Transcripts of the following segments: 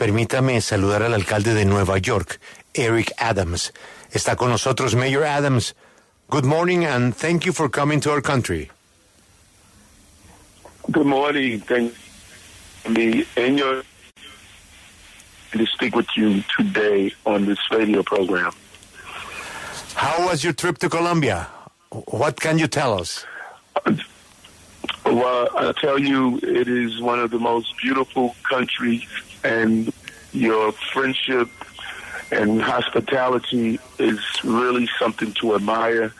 Permítame saludar al alcalde de Nueva York, Eric Adams. Está con nosotros, Mayor Adams. Good morning and thank you for coming to our country. Good morning. Thank me and your to speak with you today on this radio program. How was your trip to Colombia? What can you tell us? Well, I'll tell you, it is one of the most beautiful countries, and your friendship and hospitality is really something to admire.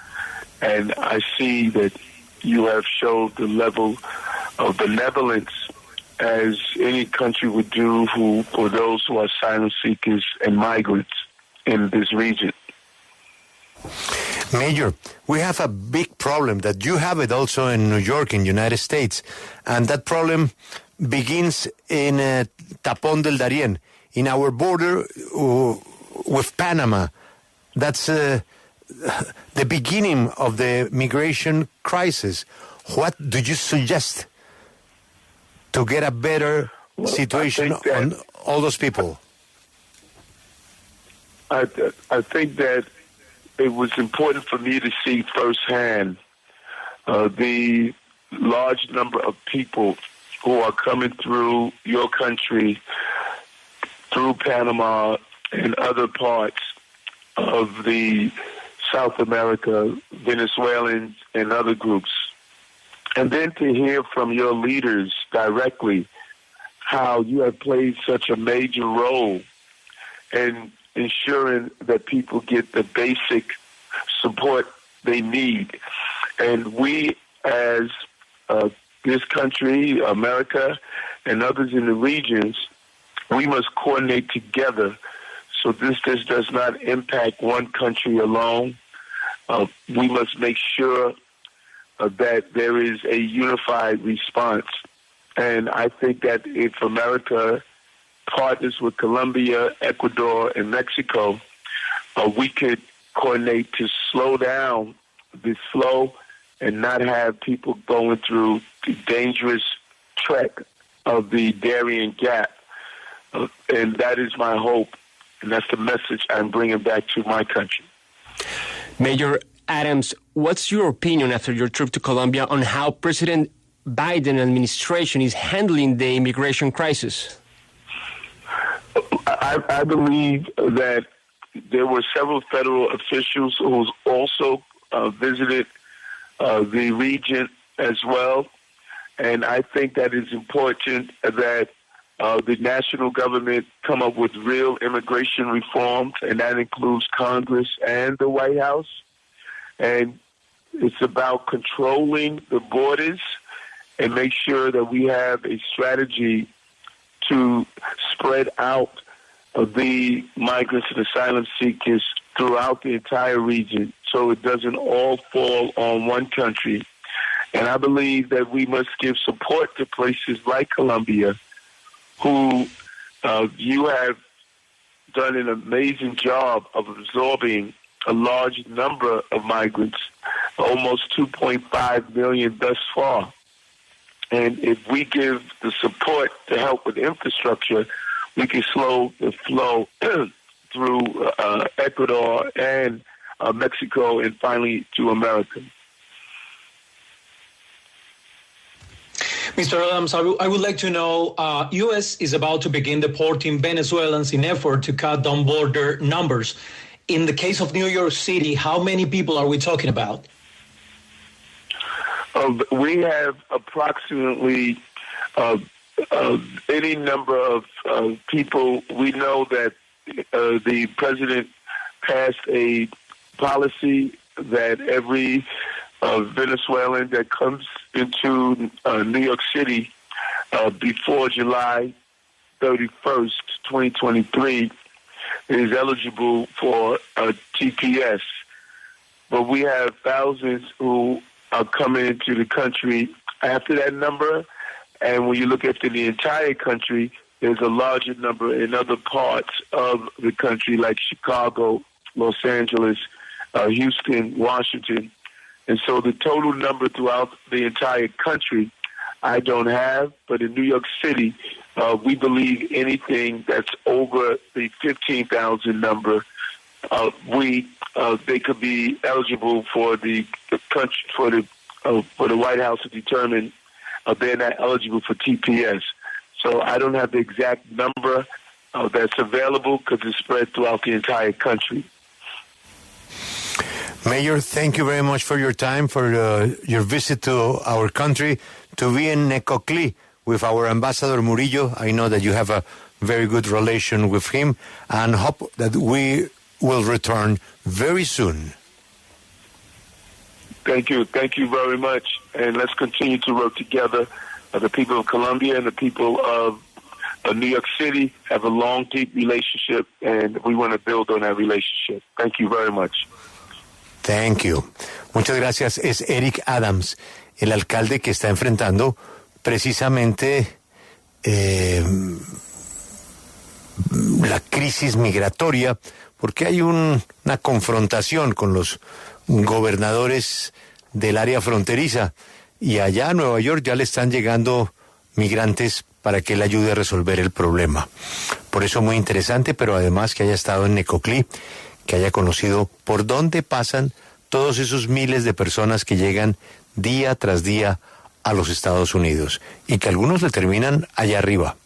And I see that you have showed the level of benevolence as any country would do for those who are asylum seekers and migrants in this region. Major, we have a big problem that you have it also in New York, in the United States, and that problem begins in Tapón del Darién, in our border with Panama. That's the beginning of the migration crisis. What do you suggest to get a better situation on all those people? I think that it was important for me to see firsthand the large number of people who are coming through your country, through Panama and other parts of the South America, Venezuelans and other groups. And then to hear from your leaders directly how you have played such a major role in ensuring that people get the basic support they need. And we, as this country, America, and others in the regions, we must coordinate together so this does not impact one country alone. We must make sure that there is a unified response. And I think that if America partners with Colombia, Ecuador, and Mexico, we could coordinate to slow down this flow and not have people going through the dangerous trek of the Darien Gap. And that is my hope, and that's the message I'm bringing back to my country. Major Adams, what's your opinion after your trip to Colombia on how President Biden administration is handling the immigration crisis? I believe that there were several federal officials who also visited the region as well. And I think that it's important that the national government come up with real immigration reforms, and that includes Congress and the White House. And it's about controlling the borders and make sure that we have a strategy to spread out the migrants and asylum seekers throughout the entire region so it doesn't all fall on one country. And I believe that we must give support to places like Colombia, who you have done an amazing job of absorbing a large number of migrants, almost 2.5 million thus far. And if we give the support to help with infrastructure, we can slow the flow through Ecuador and Mexico and finally to America. Mr. Adams, I would like to know, U.S. is about to begin deporting Venezuelans in effort to cut down border numbers. In the case of New York City, how many people are we talking about? We have approximately any number of people. We know that the president passed a policy that every Venezuelan that comes into New York City before July 31st, 2023, is eligible for a TPS. But we have thousands who are coming into the country after that number. And when you look at the entire country, there's a larger number in other parts of the country like Chicago, Los Angeles, Houston, Washington. And so the total number throughout the entire country, I don't have. But in New York City, we believe anything that's over the 15,000 number, they could be eligible for the country for the White House to determine they're not eligible for TPS. So I don't have the exact number that's available because it's spread throughout the entire country. Mayor, thank you very much for your time, for your visit to our country, to be in Necoclí with our Ambassador Murillo. I know that you have a very good relation with him, and hope that we will return very soon. Thank you. Thank you very much. And let's continue to work together. The people of Colombia and the people of New York City have a long, deep relationship, and we want to build on that relationship. Thank you very much. Thank you. Muchas gracias. Es Eric Adams, el alcalde que está enfrentando precisamente la crisis migratoria, porque hay una confrontación con los gobernadores del área fronteriza, y allá a Nueva York ya le están llegando migrantes para que él ayude a resolver el problema. Por eso muy interesante, pero además que haya estado en Necoclí, que haya conocido por dónde pasan todos esos miles de personas que llegan día tras día a los Estados Unidos, y que algunos le terminan allá arriba.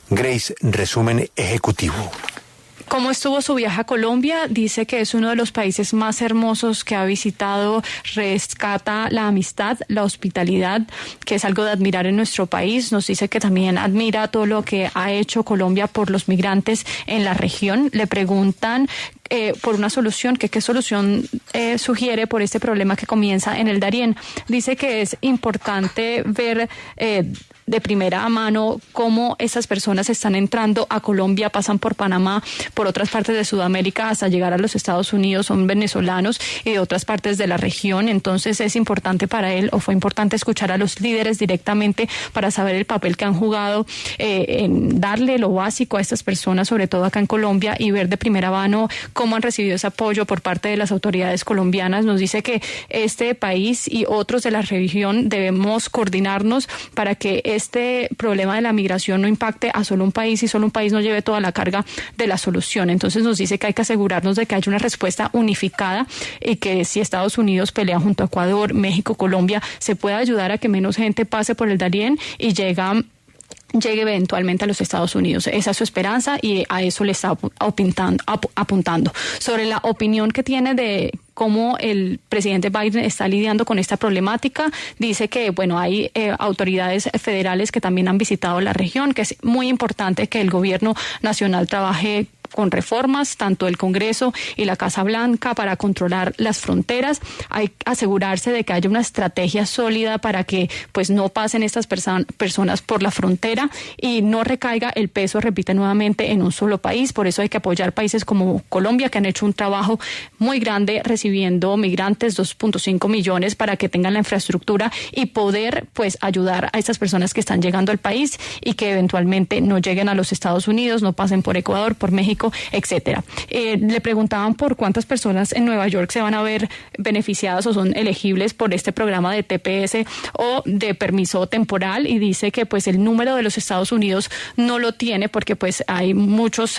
Grace, resumen ejecutivo. ¿Cómo estuvo su viaje a Colombia? Dice que es uno de los países más hermosos que ha visitado, rescata la amistad, la hospitalidad, que es algo de admirar en nuestro país. Nos dice que también admira todo lo que ha hecho Colombia por los migrantes en la región. Le preguntan por una solución, que qué solución sugiere por este problema que comienza en el Darién. Dice que es importante ver de primera mano cómo esas personas están entrando a Colombia, pasan por Panamá, por otras partes de Sudamérica hasta llegar a los Estados Unidos, son venezolanos y de otras partes de la región. Entonces es importante para él, o fue importante escuchar a los líderes directamente para saber el papel que han jugado en darle lo básico a estas personas, sobre todo acá en Colombia, y ver de primera mano cómo han recibido ese apoyo por parte de las autoridades colombianas. Nos dice que este país y otros de la región debemos coordinarnos para que este problema de la migración no impacte a solo un país y solo un país no lleve toda la carga de la solución. Entonces nos dice que hay que asegurarnos de que haya una respuesta unificada y que si Estados Unidos pelea junto a Ecuador, México, Colombia, se pueda ayudar a que menos gente pase por el Darién y llegue eventualmente a los Estados Unidos. Esa es su esperanza y a eso le está apuntando. Sobre la opinión que tiene de cómo el presidente Biden está lidiando con esta problemática, dice que, bueno, hay autoridades federales que también han visitado la región, que es muy importante que el gobierno nacional trabaje con reformas, tanto el Congreso y la Casa Blanca, para controlar las fronteras. Hay que asegurarse de que haya una estrategia sólida para que pues no pasen estas personas por la frontera y no recaiga el peso, repite nuevamente, en un solo país. Por eso hay que apoyar países como Colombia, que han hecho un trabajo muy grande recibiendo migrantes, 2.5 millones, para que tengan la infraestructura y poder pues ayudar a estas personas que están llegando al país y que eventualmente no lleguen a los Estados Unidos, no pasen por Ecuador, por México, etcétera. Le preguntaban por cuántas personas en Nueva York se van a ver beneficiadas o son elegibles por este programa de TPS o de permiso temporal, y dice que pues el número de los Estados Unidos no lo tiene porque pues hay muchos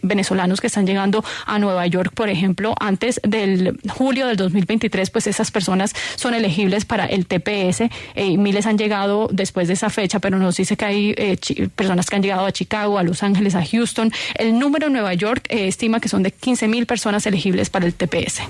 venezolanos que están llegando a Nueva York, por ejemplo, antes del julio del 2023, pues esas personas son elegibles para el TPS. Miles han llegado después de esa fecha, pero nos dice que hay personas que han llegado a Chicago, a Los Ángeles, a Houston. El número en Nueva York estima que son de 15,000 personas elegibles para el TPS.